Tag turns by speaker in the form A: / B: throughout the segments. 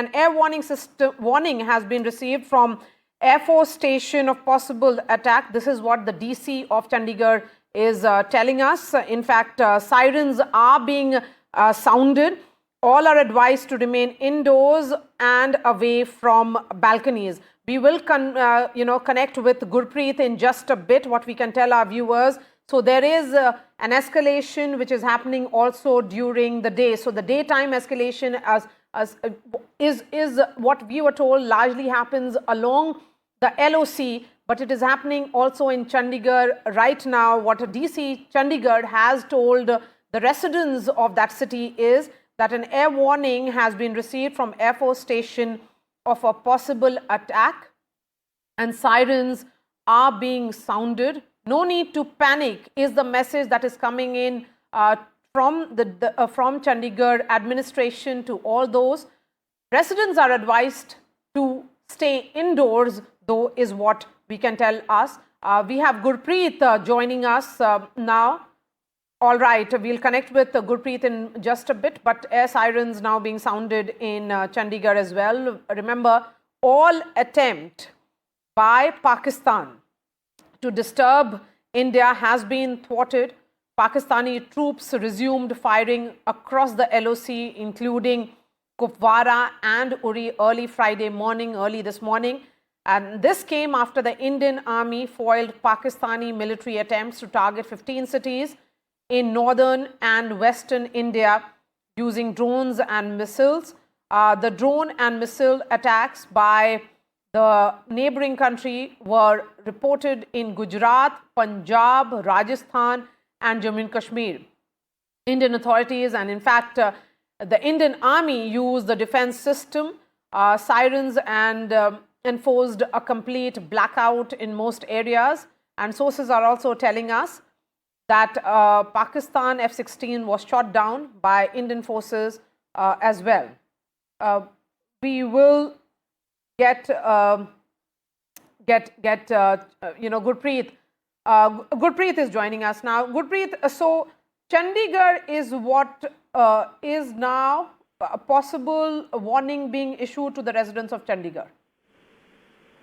A: an air warning has been received from Air Force Station of possible attack. This is what the DC of Chandigarh is telling us. In fact, sirens are being sounded. All are advised to remain indoors and away from balconies. We will connect with Gurpreet in just a bit, what we can tell our viewers. So there is an escalation which is happening also during the day. So the daytime escalation is what we were told largely happens along the LOC, but it is happening also in Chandigarh right now. What DC Chandigarh has told the residents of that city is that an air warning has been received from Air Force Station of a possible attack and sirens are being sounded. No need to panic is the message that is coming in from Chandigarh administration to all those. Residents are advised to stay indoors, though, is what we can tell us. We have Gurpreet joining us now. All right, we'll connect with Gurpreet in just a bit, but air sirens now being sounded in Chandigarh as well. Remember, all attempt by Pakistan to disturb India has been thwarted. Pakistani troops resumed firing across the LOC, including Kupwara and Uri early this morning. And this came after the Indian Army foiled Pakistani military attempts to target 15 cities in northern and western India using drones and missiles. The drone and missile attacks by the neighboring country were reported in Gujarat, Punjab, Rajasthan and Jammu and Kashmir. Indian authorities and in fact the Indian Army used the defense system, sirens and enforced a complete blackout in most areas. And sources are also telling us that Pakistan F-16 was shot down by Indian forces as well. We will get Gurpreet. Gurpreet is joining us now. Gurpreet, so Chandigarh is what is now a possible warning being issued to the residents of Chandigarh.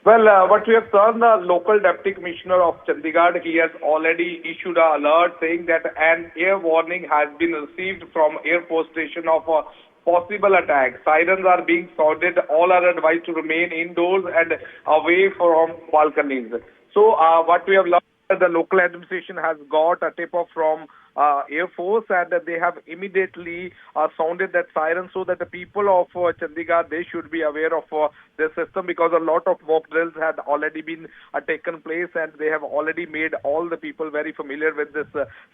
B: Well, what we have seen, the local Deputy Commissioner of Chandigarh, he has already issued an alert saying that an air warning has been received from Air Force Station of a possible attack. Sirens are being sounded. All are advised to remain indoors and away from balconies. So, what we have learned, the local administration has got a tip-off from Air Force and they have immediately sounded that siren so that the people of Chandigarh, they should be aware of this system because a lot of mock drills had already been taken place and they have already made all the people very familiar with this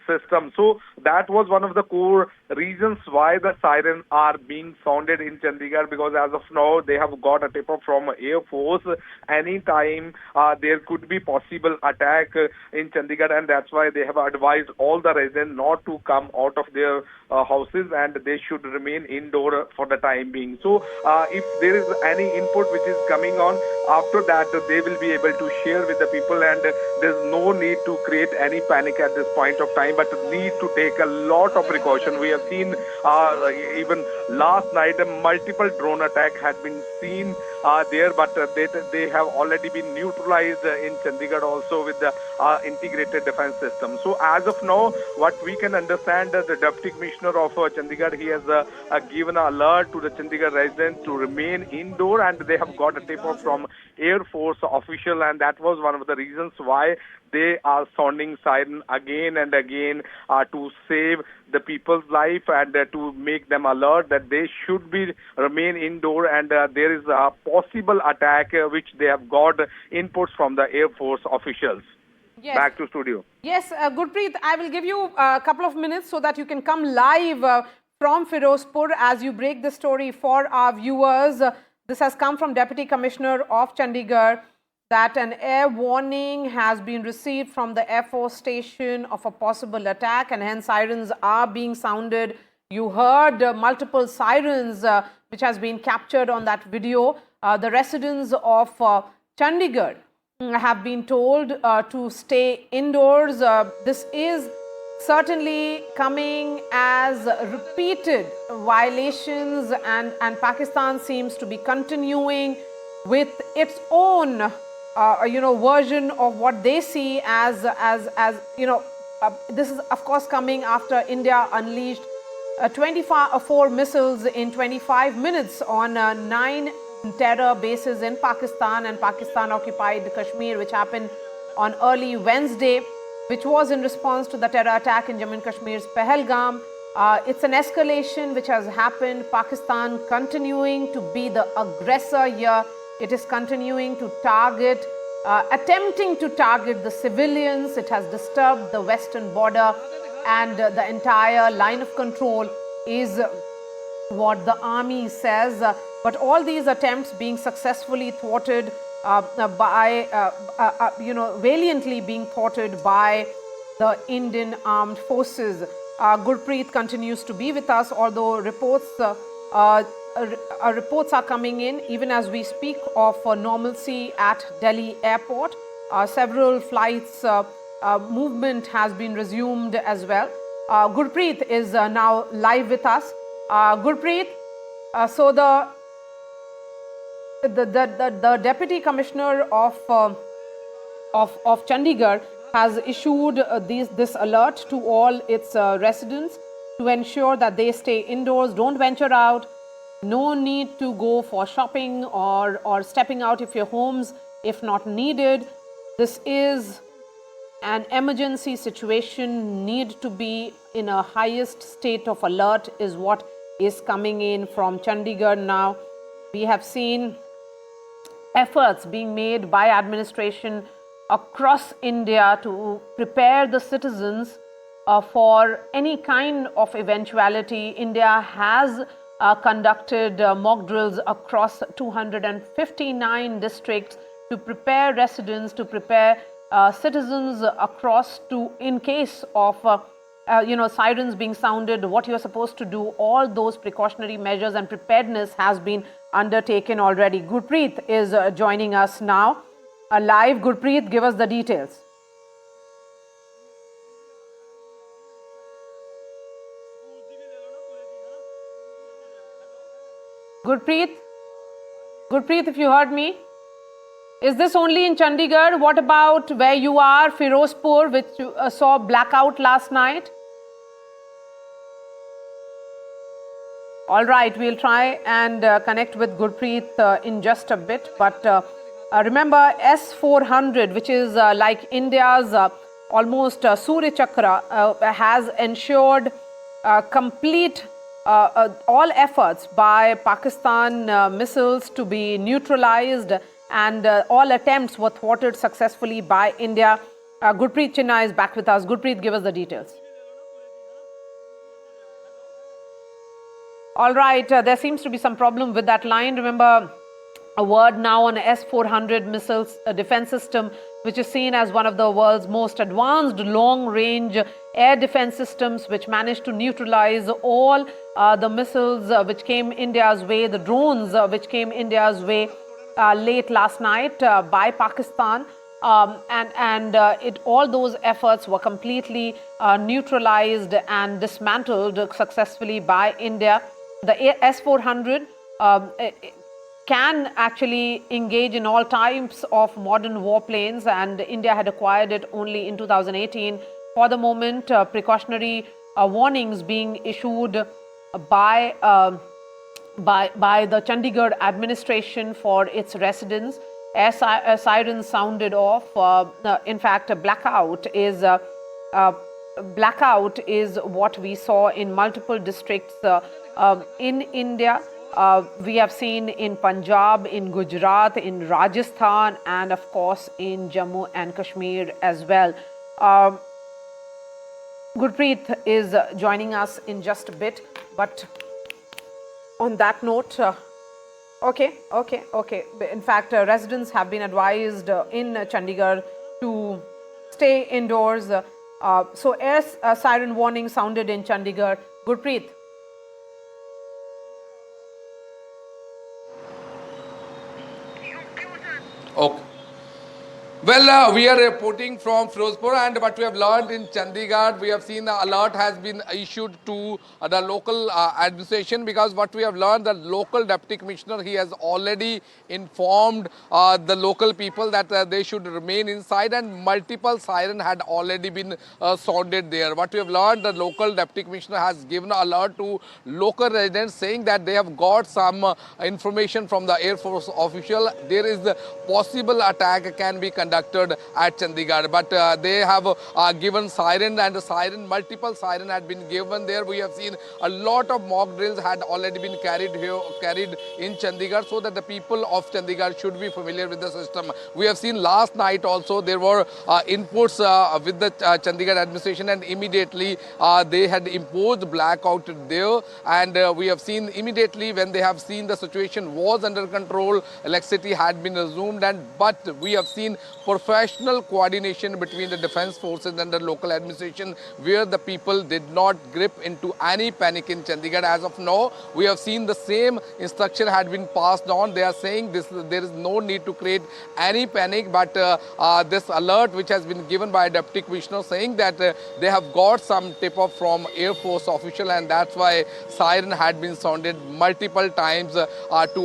B: system. So that was one of the core reasons why the sirens are being sounded in Chandigarh, because as of now they have got a tip-off from Air Force. Anytime there could be possible attack in Chandigarh, and that's why they have advised all the residents not to come out of their houses and they should remain indoor for the time being. So if there is any input which is coming on, after that they will be able to share with the people, and there's no need to create any panic at this point of time, but need to take a lot of precaution. We have seen even last night multiple drone attack had been seen there, but they have already been neutralized in Chandigarh also with the integrated defense system. So as of now, what we can understand, the Deputy Commissioner of Chandigarh, he has given an alert to the Chandigarh residents to remain indoor, and they have got a tip-off from Air Force official, and that was one of the reasons why they are sounding siren again and again to save the people's life and to make them alert that they should be remain indoor, and there is a possible attack which they have got inputs from the Air Force officials. Yes. Back to studio.
A: Yes, Gurpreet, I will give you a couple of minutes so that you can come live from Firozpur as you break the story for our viewers. This has come from Deputy Commissioner of Chandigarh that an air warning has been received from the Air Force Station of a possible attack, and hence sirens are being sounded. You heard multiple sirens which has been captured on that video. The residents of Chandigarh have been told to stay indoors. This is certainly coming as repeated violations, and Pakistan seems to be continuing with its own version of what they see as this is of course coming after India unleashed 24 missiles in 25 minutes on 9 terror bases in Pakistan and Pakistan occupied Kashmir, which happened on early Wednesday, which was in response to the terror attack in Jammu and Kashmir's Pahalgam. It's an escalation which has happened. Pakistan continuing to be the aggressor here. It is continuing to target, attempting to target the civilians. It has disturbed the western border, and the entire line of control is what the army says. But all these attempts being successfully thwarted valiantly being thwarted by the Indian armed forces. Gurpreet continues to be with us, although reports are coming in even as we speak of normalcy at Delhi airport. Several flights movement has been resumed as well. Gurpreet is now live with us. Gurpreet, so the Deputy Commissioner of Chandigarh has issued this alert to all its residents to ensure that they stay indoors, don't venture out, no need to go for shopping or stepping out of your homes if not needed. This is an emergency situation, need to be in a highest state of alert is what is coming in from Chandigarh now. We have seen efforts being made by administration across India to prepare the citizens for any kind of eventuality. India has conducted mock drills across 259 districts to prepare residents, to prepare citizens across to, in case of sirens being sounded, what you're supposed to do. All those precautionary measures and preparedness has been undertaken already. Gurpreet is joining us now live. Gurpreet, give us the details. Gurpreet, if you heard me. Is this only in Chandigarh? What about where you are, Firozpur, which saw blackout last night? All right, we'll try and connect with Gurpreet in just a bit. But remember, S-400, which is like India's almost Surya Chakra, has ensured complete all efforts by Pakistan missiles to be neutralized, and all attempts were thwarted successfully by India. Gurpreet Chinna is back with us. Gurpreet, give us the details. All right, there seems to be some problem with that line. Remember, a word now on S-400 missiles defense system, which is seen as one of the world's most advanced long-range air defense systems, which managed to neutralize all the missiles which came India's way, the drones which came India's way late last night by Pakistan. All those efforts were completely neutralized and dismantled successfully by India. The S-400 can actually engage in all types of modern warplanes, and India had acquired it only in 2018. For the moment, precautionary warnings being issued by the Chandigarh administration for its residents. As sirens sounded off, in fact, a blackout is what we saw in multiple districts in India. We have seen in Punjab, in Gujarat, in Rajasthan, and of course in Jammu and Kashmir as well. Gurpreet is joining us in just a bit, but on that note, okay. In fact, residents have been advised in Chandigarh to stay indoors. So air siren warning sounded in Chandigarh. Gurpreet.
C: Okay. Well, we are reporting from Firozpur, and what we have learned in Chandigarh, we have seen the alert has been issued to the local administration, because what we have learned, the local deputy commissioner, he has already informed the local people that they should remain inside, and multiple siren had already been sounded there. What we have learned, the local deputy commissioner has given an alert to local residents saying that they have got some information from the Air Force official. There is the possible attack can be conducted at Chandigarh, but they have given siren, and multiple siren had been given there. We have seen a lot of mock drills had already been carried in Chandigarh, so that the people of Chandigarh should be familiar with the system. We have seen last night also there were inputs with the Chandigarh administration, and immediately they had imposed blackout there, and we have seen immediately when they have seen the situation was under control, electricity had been resumed, but we have seen professional coordination between the defense forces and the local administration, where the people did not grip into any panic in Chandigarh. As of now, we have seen the same instruction had been passed on. They are saying there is no need to create any panic, but this alert which has been given by Deputy Commissioner saying that they have got some tip-off from Air Force official, and that's why siren had been sounded multiple times to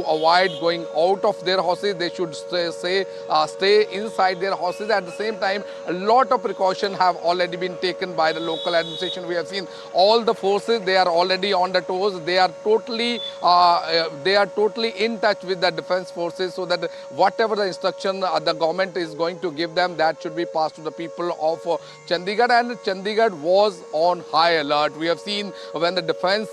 C: avoid going out of their houses. They should stay inside their houses. At the same time, a lot of precaution have already been taken by the local administration. We have seen all the forces, they are already on the toes. They are totally in touch with the defense forces, so that whatever the instruction the government is going to give them, that should be passed to the people of Chandigarh. And Chandigarh was on high alert. We have seen when the defense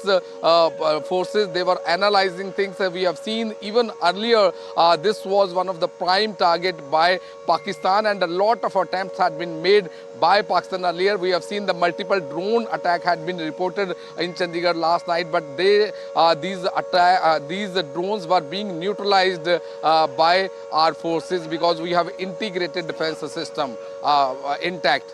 C: forces, they were analyzing things. We have seen even earlier this was one of the prime target by Pakistan, and a lot of attempts had been made by Pakistan earlier. We have seen the multiple drone attack had been reported in Chandigarh last night, but these drones were being neutralized by our forces, because we have integrated defense system intact.